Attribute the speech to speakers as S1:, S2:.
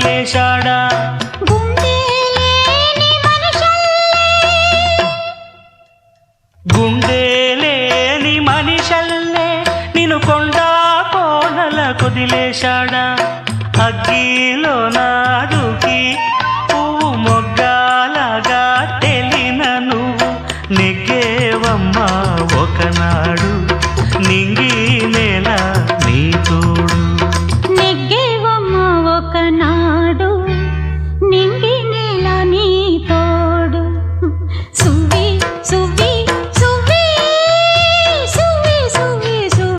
S1: కుదిలేశాడా గుండెలేని మనిషల్లే నిన్ను కొండా కోనల కుదిలేశాడా అగ్గిలో నాదుకి పువ్వు మొగ్గాలగా తెలిన నువ్వు నెగ్గేవమ్మా ఒకనాడు నింగి